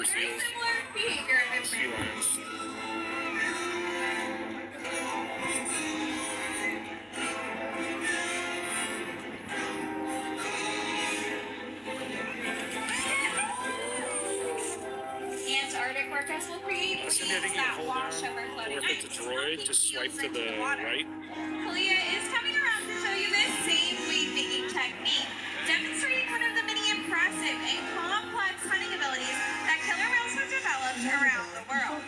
seals. Similar behavior of Sea lions. Antarctic orcas will create waves Cindy, I think you that can hold wash down, over or floating if it's a ice, droid, knocking just seals swipe to into the water. right. Kalia is coming around to show you this same wave making technique, demonstrating one of the many impressive and complex hunting abilities that killer whales have developed around the world.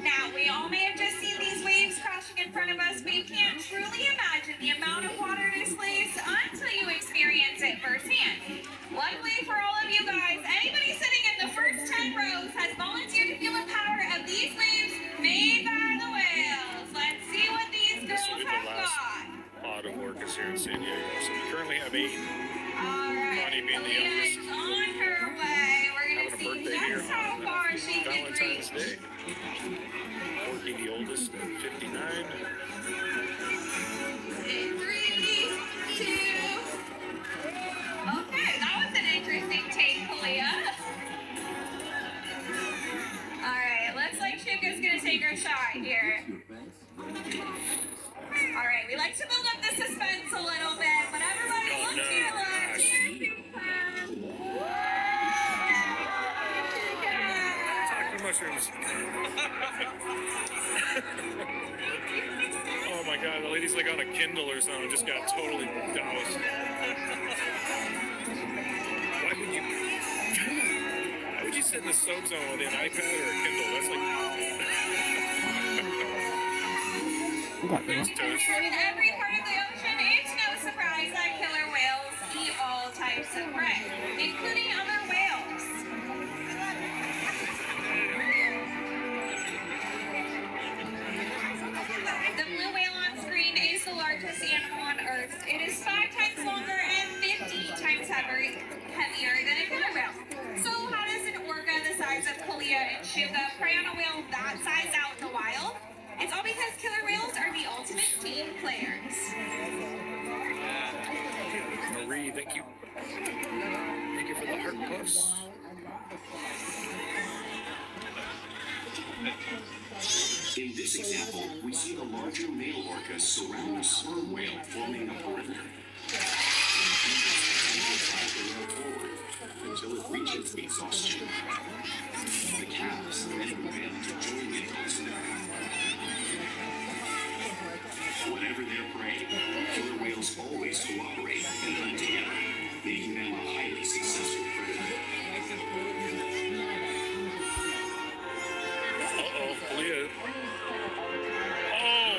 Now, we all may have just seen these waves crashing in front of us, but you can't truly imagine the amount of water displaced until you experience it firsthand. Luckily for all of you guys, anybody sitting in the first 10 rows has volunteered to feel the power of these waves made by the whales. Let's see what these This will girls be the have last got. pod of orcas here in San Diego. So we currently have 8. All right, Connie being the Kalia youngest. is on her way. We're going Having to a see birthday here just how on far she can Valentine's reach. Day. Porky the oldest at 59. In 3, 2. Okay, that was an interesting take, Kalia. All right, looks like Shuka's gonna take her shot here. All right, we like to build up the suspense a little bit, but everybody Oh, look no. to your left. Here's Shuka. Talking mushrooms. Oh my god, the lady's like on a Kindle or something. Just got totally doused. Why would you sit in the soak zone with an iPad or a Kindle? That's like. Thanks, Toast. In every part of the ocean, it's no surprise that killer whales eat all types of prey, including other whales. The blue whale on screen is the largest animal on Earth. It is 5 times longer and 50 times heavier than a killer whale. So how does an orca the size of Kalia and Shuka prey on a whale that size out in the wild? It's all because killer whales are the ultimate team players. Marie, thank you. Thank you for the heart puffs. In this example, we see the larger male orca surround the sperm whale, forming a perimeter. Forward until it reaches exhaustion. The calves then begin to join the adults. Whatever their prey, killer whales always cooperate and hunt together, making them a highly successful predator. Uh-oh, Leah. Oh,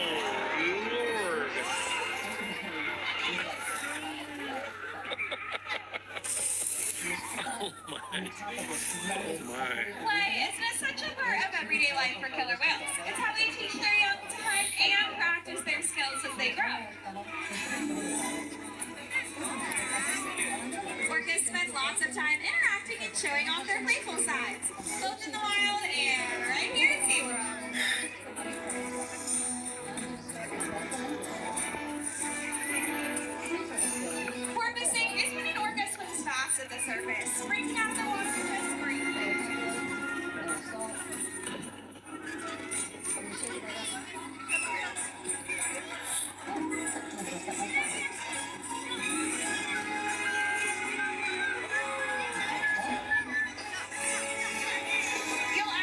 Lord. Oh, my. Oh, my. Play is an essential part of everyday life for killer whales. It's how they teach their young to hunt and practice their skills as they grow. Orcas spend lots of time interacting and showing off their playful sides, both in the wild and right here at SeaWorld. Porpoising is when an orca swims fast at the surface, breaking out of the water and whispering. You'll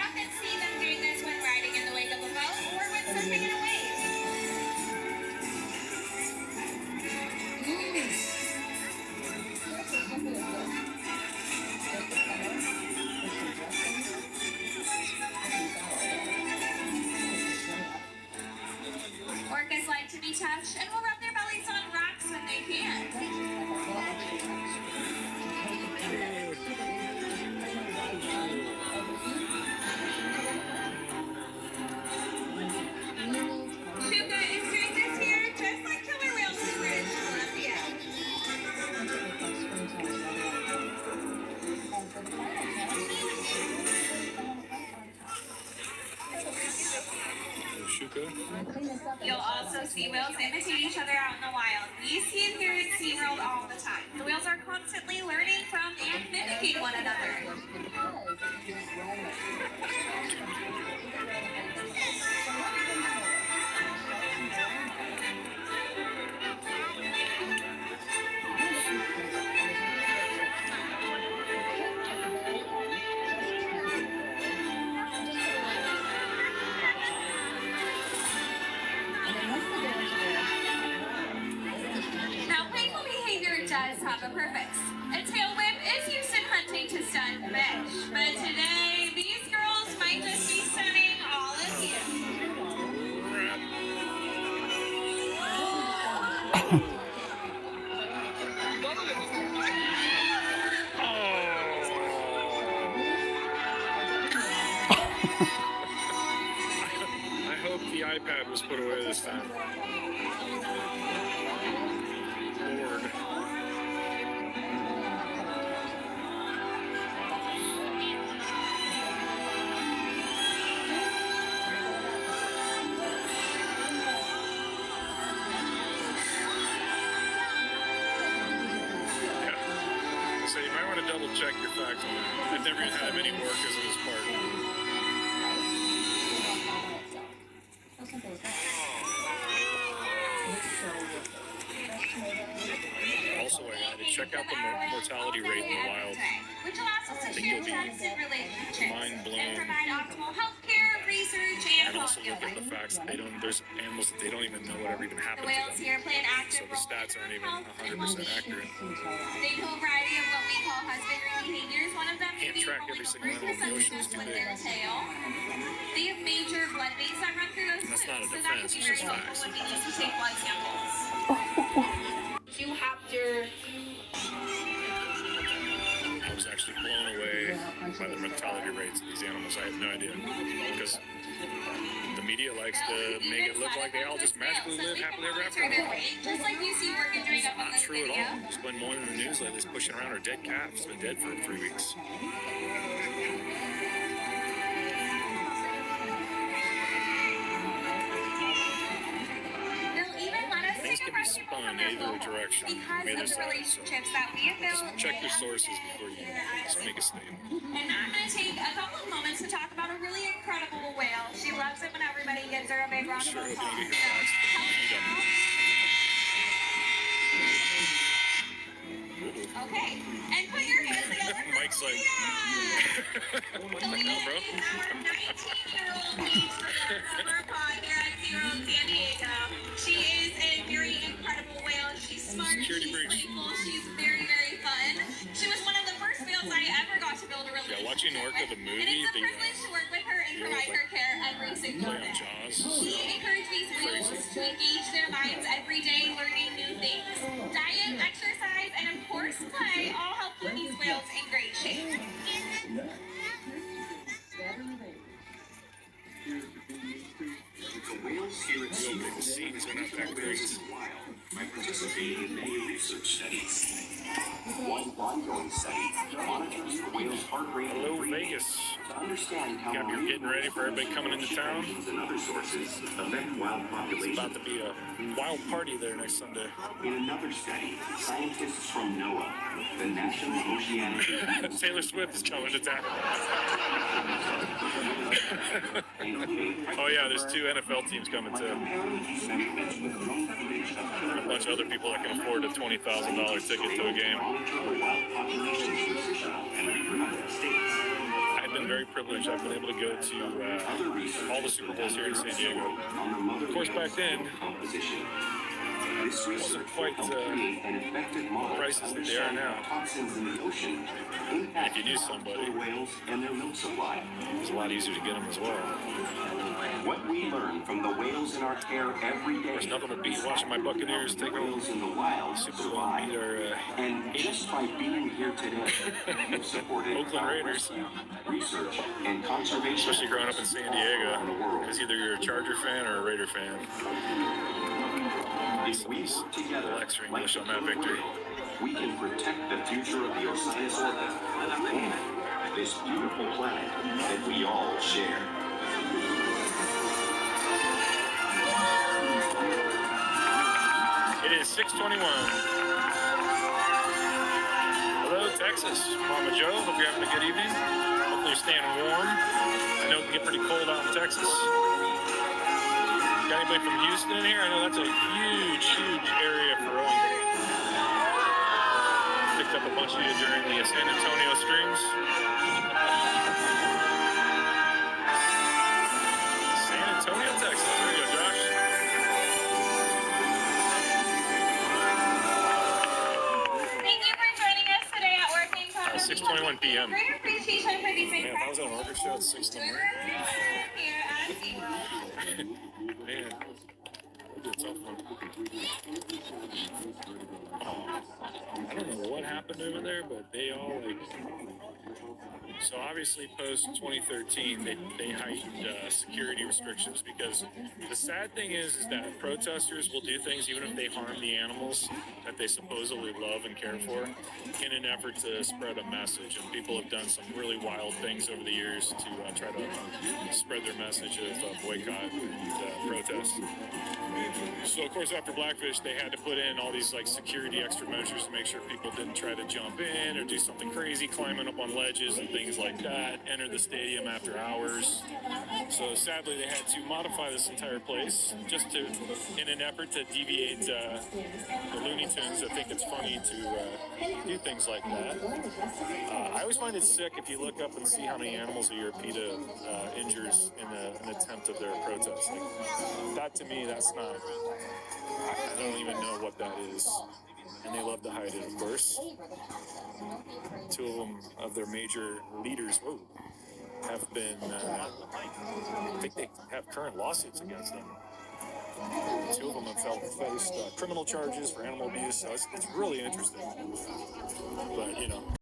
Okay. You'll also see whales imitate each other out in the wild. We see it here at SeaWorld all the time. The whales are constantly learning from and mimicking one another. Now, playful behavior does have a purpose. A tail whip is used in hunting to stun fish, but today these girls might just be stunning all of you. I hope the iPad was put away this time. Lord. Yeah. So you might want to double check your facts on that. I've never even had many work as this part. Also, I gotta check out the mortality rate in the wild. Which allows us to think you'll build be trusted relationships mind blown. and provide optimal health care, research, and And also look at the healing. facts that there's animals that they don't even know whatever even The happened whales to them. here play an So active the role stats in aren't even health and 100% well-being. accurate. They know a variety of what we call husbandry behaviors. One of them may Can't be track rolling every single over animal in the to ocean, success it's too with big. their tail. They have major blood veins that run through those That's not a so that can defense, be it's very just helpful facts. when we need to take blood samples. You have your I was actually blown away by the mortality rates of these animals. I had no idea. Because the media likes to make it look like they all just magically live happily ever after. Just like you see work and drink up on Not this true at video. all. There's been one in the news lately that's pushing around her dead calf. It's been dead for 3 weeks. They'll even let us Things take a can be break spun from their either local direction, because either of the side, so relationships that we have built. just check your and sources understand before you here at just make a SeaWorld. statement. And now I'm going to take a couple of moments to talk about a really incredible whale. She loves it when everybody gives her a big round of Sure, applause. hope you get your facts from the media. Okay, and put your hands together for Mike's like, Leah! what the hell, bro? Leah is our 19-year-old beach summer pod here at SeaWorld San Diego. She is a very incredible whale. She's smart, Security she's breach. playful, she's very, very fun. She was one of the first whales I ever got to build a relationship Yeah, watching Orca with, the movie, and it's a the, privilege to work with her and the old, provide like, her care every single play on day. Jaws. We encourage these whales to engage their minds every day, learning new things. Diet, exercise, and of course play all help keep these whales in great shape. The whales here at Real big SeaWorld scenes are not that whales great. in the wild by participating in many research studies. One ongoing study monitors the whale's heart rate and Hello, breathing Vegas. to understand how Gab, you're getting ready for everybody coming into town. and other sources affect wild It's populations. about to be a wild party there next Sunday. In another study, scientists from NOAA, the National Oceanic Taylor Swift is coming to town. Oh yeah, there's 2 NFL teams coming too. comparing these measurements with drone footage of And a bunch of other people that can afford a $20,000 ticket to a game. monitor the wild population's positional and reproductive states. I've been very privileged. I've been able to go to all the Super Bowls here in San Diego. On the mother Of course, back then, composition. This research quite, helped create an effective model prices to that they are understand now. how toxins in the ocean impact If you knew somebody. killer whales and their milk supply. it's a lot easier to get them as well. What we learn from the whales in our care every day. There's nothing to beat watching my Buccaneers take on Whales in the wild Super Bowl survive. and beat our And just by being here today, you've supported Oakland Raiders. research and conservation. Especially growing up in San Diego, because either you're a Charger fan or a Raider fan. If we work together, Relax your English on that victory. we can protect the future of the Osiris Orca and this beautiful planet that we all share. is 6:21. Hello, Texas. Mama Joe, hope you're having a good evening. Hopefully you're staying warm. I know it can get pretty cold out in Texas. Got anybody from Houston in here? I know that's a huge, huge area for rowing. Picked up a bunch of you during the San Antonio Strings. San Antonio, Texas. There you go, Josh. Thank you for joining us today at Working Class. 6:21 p.m. Great appreciation for these Man, if I was on an orchestra at 6 in the morning, here at SeaWorld. man, that'd be a tough one. I don't know what happened over there, but they all so obviously post 2013 they heightened security restrictions, because the sad thing is that protesters will do things even if they harm the animals that they supposedly love and care for in an effort to spread a message, and people have done some really wild things over the years to try to spread their message of boycott and protest. So of course after Blackfish they had to put in all these security extra measures to make sure people didn't try to jump in or do something crazy, climbing up on ledges and things like that, enter the stadium after hours. So sadly they had to modify this entire place just in an effort to deviate the Looney Tunes that think it's funny to do things like that. I always find it sick if you look up and see how many animals a year PETA injures in an attempt of their protest. That to me, that's not, I don't even know what that is. And they love to hide it, of course. Two of them, of their major leaders, have been, I think they have current lawsuits against them. Two of them have faced criminal charges for animal abuse, so it's really interesting. But,